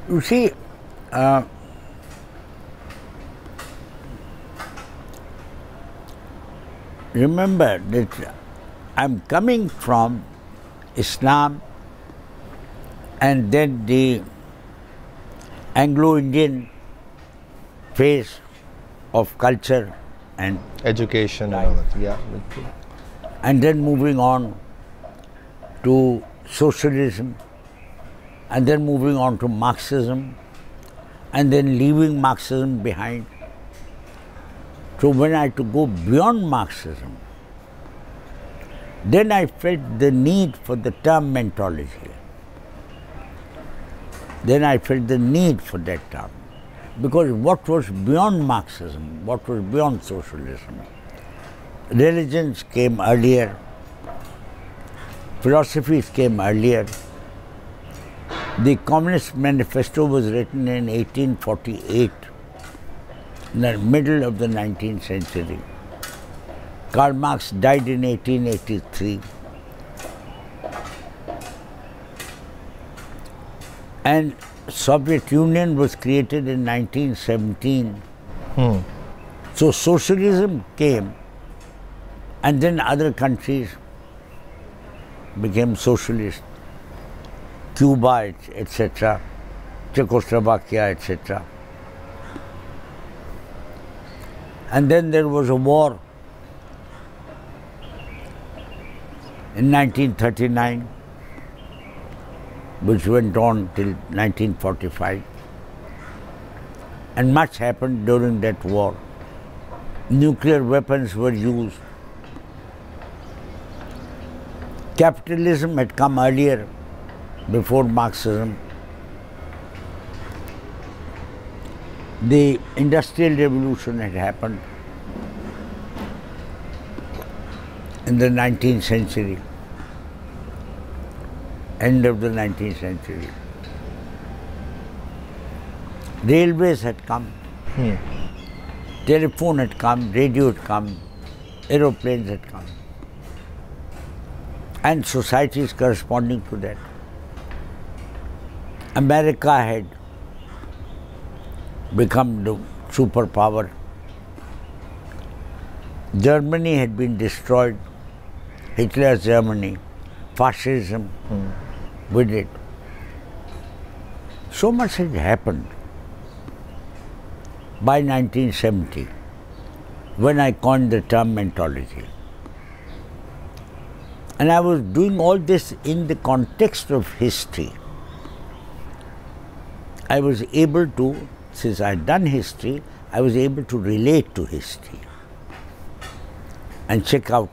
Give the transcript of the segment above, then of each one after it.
You see, remember that I'm coming from Islam and then the Anglo-Indian phase of culture and education and all that. Yeah. and then moving on to socialism, and then moving on to Marxism, and then leaving Marxism behind. So when I had to go beyond Marxism, then I felt the need for the term mentology. Then I felt the need for that term. Because what was beyond Marxism, what was beyond socialism? Religions came earlier, philosophies came earlier. The Communist Manifesto was written in 1848, in the middle of the 19th century. Karl Marx died in 1883. And Soviet Union was created in 1917. So socialism came, and then other countries became socialist. Cuba, etc., Czechoslovakia, etc. And then there was a war in 1939, which went on till 1945. And much happened during that war. Nuclear weapons were used. Capitalism had come earlier, before Marxism. The Industrial Revolution had happened in the 19th century, end of the 19th century. Railways had come, telephone had come, radio had come, aeroplanes had come, and societies corresponding to that. America had become the superpower. Germany had been destroyed, Hitler's Germany, fascism with it. So much had happened by 1970, when I coined the term mentology. And I was doing all this in the context of history. I was able to, since I had done history, I was able to relate to history and check out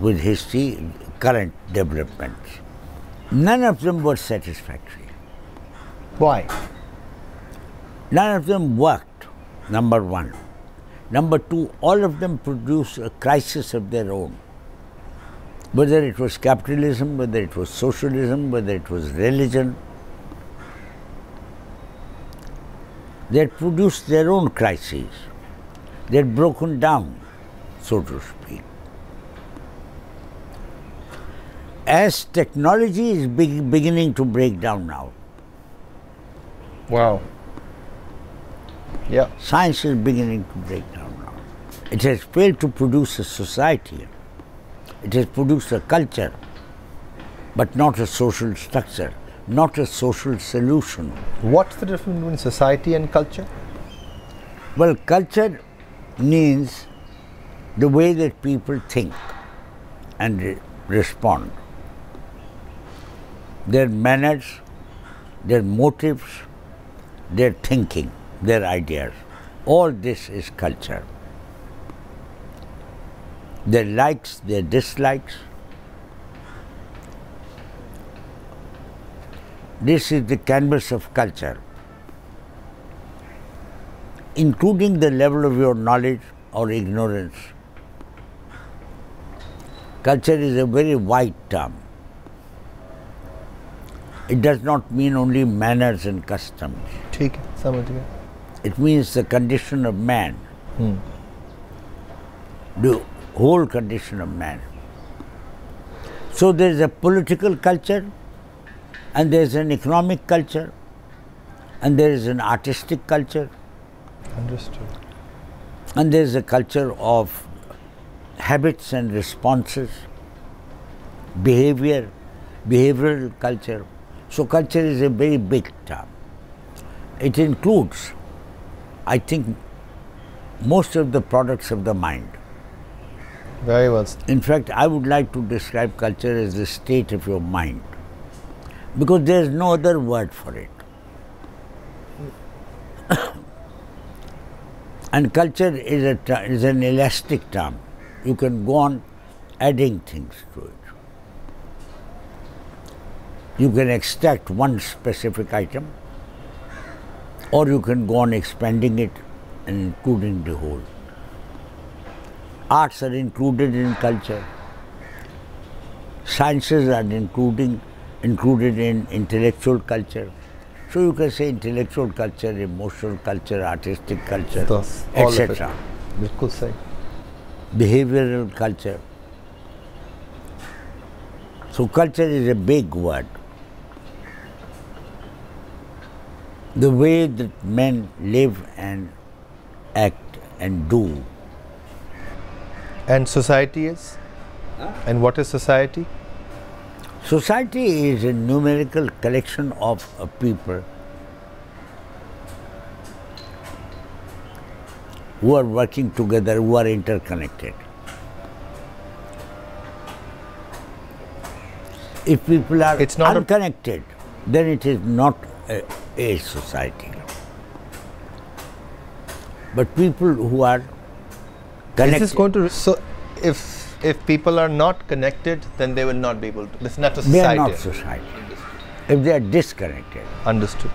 with history current developments. None of them were satisfactory. Why? None of them worked, number one. Number two, all of them produced a crisis of their own. Whether it was capitalism, whether it was socialism, whether it was religion, they had produced their own crises. They had broken down, so to speak. As technology is beginning to break down now. Wow. Yeah. Science is beginning to break down now. It has failed to produce a society. It has produced a culture, but not a social structure, not a social solution. What's the difference between society and culture? Well, culture means the way that people think and respond. Their manners, their motives, their thinking, their ideas. All this is culture. Their likes, their dislikes. This is the canvas of culture, including the level of your knowledge or ignorance. Culture is a very wide term. It does not mean only manners and customs. ठीक है, समझ गया. It means the condition of man. whole condition of man. So there is a political culture, and there is an economic culture, and there is an artistic culture, Understood. and there is a culture of habits and responses, behavioral culture. So culture is a very big term. It includes, I think, most of the products of the mind. Very well. In fact, I would like to describe culture as the state of your mind, because there is no other word for it. And culture is an elastic term. You can go on adding things to it. You can extract one specific item, or you can go on expanding it and including the whole. Arts are included in culture. Sciences are included in intellectual culture. So you can say intellectual culture, emotional culture, artistic culture, etc. बिल्कुल सही. Behavioral culture. So culture is a big word. The way that men live and act and do. And society is? And what is society? Society is a numerical collection of people who are working together, who are interconnected. If people are unconnected, then it is not a society. But people who are connected. This is going to. So, if people are not connected, then they will not be able to. This is not a society. They are not society. If they are disconnected. Understood.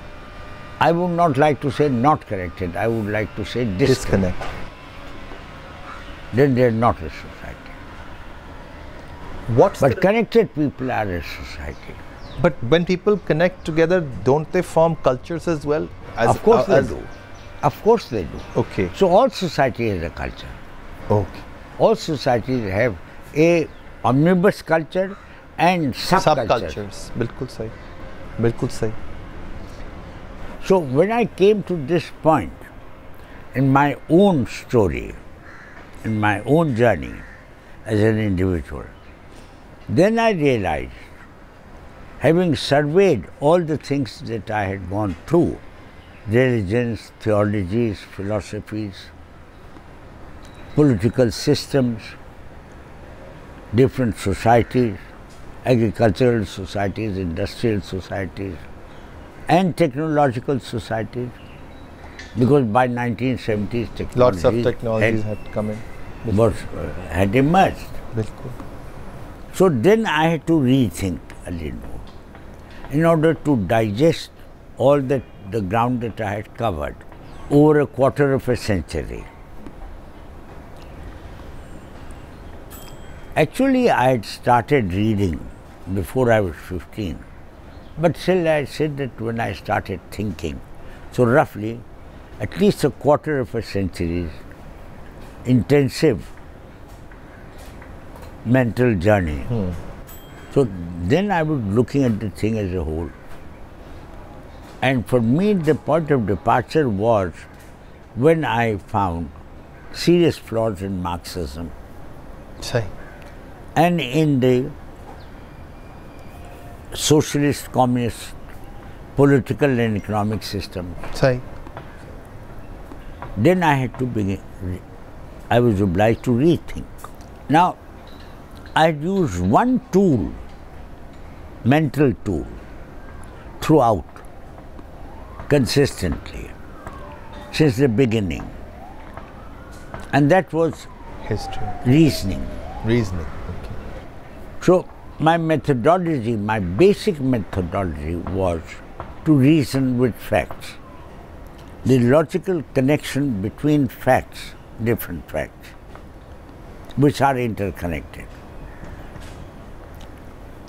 I would not like to say not connected. I would like to say disconnected. Then they are not a society. But connected people are a society. But when people connect together, don't they form cultures as well? Of course they do. Of course they do. Okay. So all society has a culture. Okay. All societies have a omnibus culture and subcultures. बिल्कुल सही. बिल्कुल सही. So when I came to this point in my own story, in my own journey as an individual, then I realized, having surveyed all the things that I had gone through, religions, theologies, philosophies, political systems, different societies, agricultural societies, industrial societies, and technological societies, because by 1970s technology lots of technologies had come in. Had emerged. बिल्कुल. So then I had to rethink a little more in order to digest all the ground that I had covered over a quarter of a century. Actually, I had started reading before I was 15, but still I said that when I started thinking, so roughly at least a quarter of a century's intensive mental journey. So then I was looking at the thing as a whole. And for me, the point of departure was when I found serious flaws in Marxism and in the socialist, communist, political and economic system. Then I had to begin, I was obliged to rethink. Now, I had used one tool, mental tool, throughout, consistently, since the beginning. And that was history. Reasoning. Reasoning. Okay. So my methodology, my basic methodology was to reason with facts. The logical connection between facts, different facts, which are interconnected.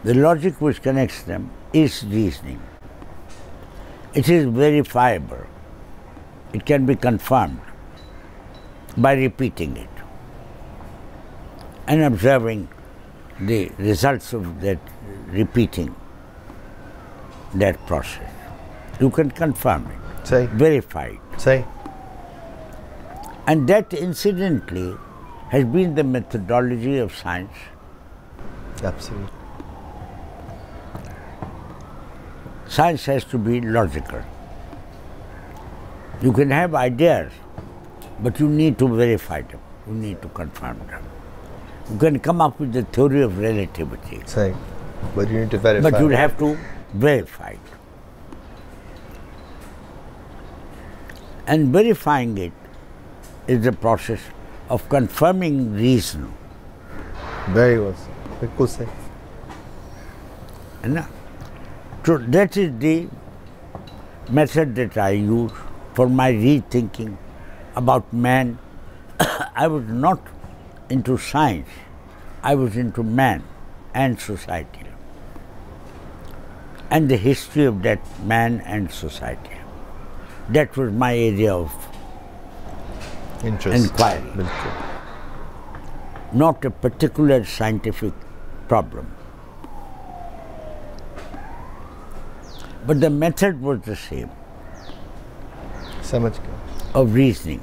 The logic which connects them is reasoning. It is verifiable. It can be confirmed by repeating it. and observing the results of that, repeating that process. You can confirm it, Say. verify it. Say. And that, incidentally, has been the methodology of science. Absolutely. Science has to be logical. You can have ideas, but you need to verify them. You need to confirm them. You can come up with the theory of relativity. Say. But you need to verify. But you'll have to verify it. And verifying it is the process of confirming reason. Very well. बिल्कुल सही. है ना? So that is the method that I use for my rethinking about man. I was not into science. I was into man and society and the history of that man and society. That was my area of interest. Inquiry. बिल्कुल. Not a particular scientific problem. But the method was the same. समझ गया. Of reasoning.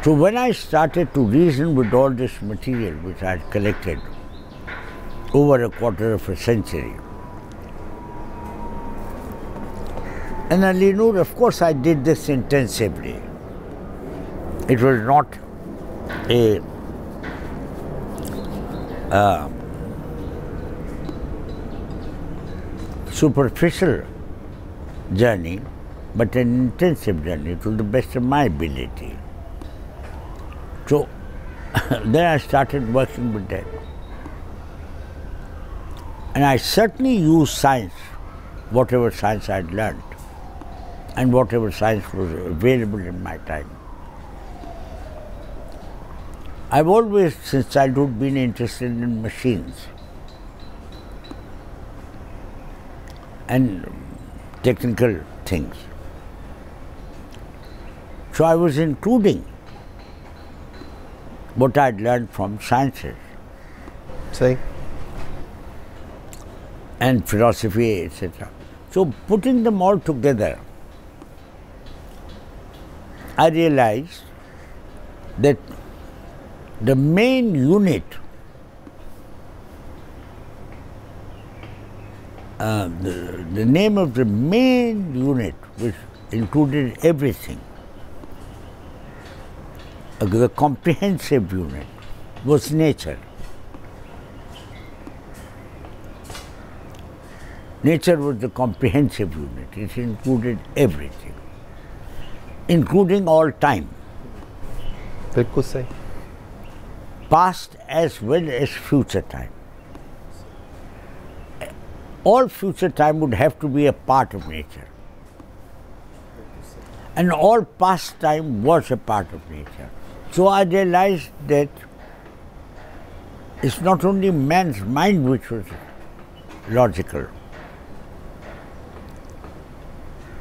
So when I started to reason with all this material which I had collected over a quarter of a century, and Noor, of course I did this intensively. It was not a superficial journey, but an intensive journey to the best of my ability. So then I started working with that. And I certainly used science, whatever science I had learned, and whatever science was available in my time. I've always, since childhood, been interested in machines and technical things. So I was including what I'd learned from sciences. Say. And philosophy, etc. So putting them all together, I realized that the main unit, the name of the main unit, which included everything, the comprehensive unit, was nature. Nature was the comprehensive unit. It included everything, including all time. बिल्कुल सही. Past as well as future time. All future time would have to be a part of nature. And all past time was a part of nature. So I realized that it's not only man's mind which was logical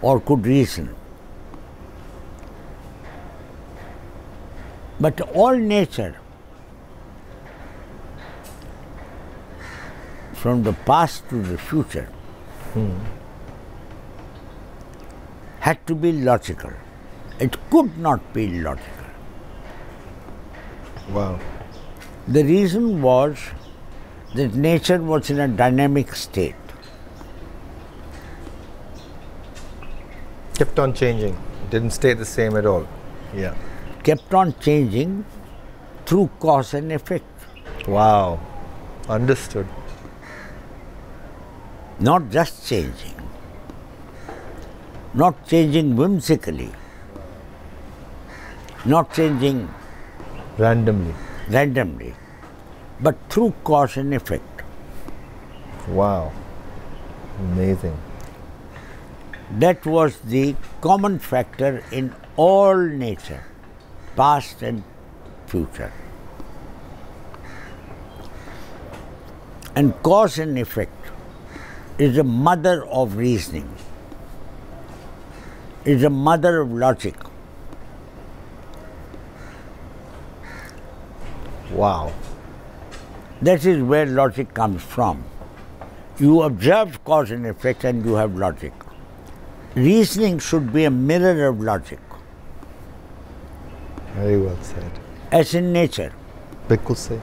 or could reason, but all nature, from the past to the future, had to be logical. It could not be illogical. Wow. The reason was that nature was in a dynamic state. Kept on changing. Didn't stay the same at all. Yeah. Kept on changing through cause and effect. Wow. Understood. Not just changing. Not changing whimsically. Not changing randomly, but through cause and effect. Wow. Amazing. That was the common factor in all nature, past and future. And cause and effect is the mother of reasoning, is the mother of logic. Wow. That is where logic comes from. You observe cause and effect and you have logic. Reasoning should be a mirror of logic. Very well said. As in nature. Bilkul sahi.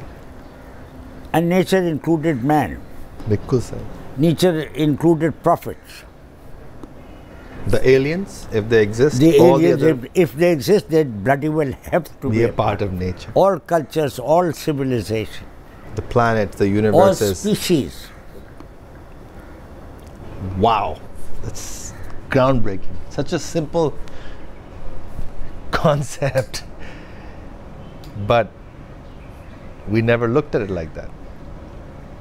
And nature included man. Bilkul sahi. Nature included prophets. The aliens, if they exist, The all aliens, the other if they exist, they bloody well have to be a part of nature. All cultures, all civilization, The planets, the all universes. species. Wow. That's groundbreaking. Such a simple concept. But we never looked at it like that.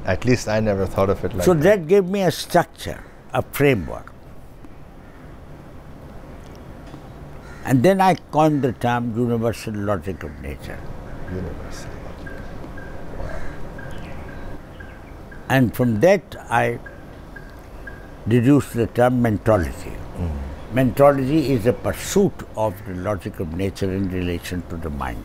At least I never thought of it like So that. that gave me a structure, a framework. And then I coined the term universal logic of nature. Universal. And from that I deduced the term mentology. Mentology is a pursuit of the logic of nature in relation to the mind.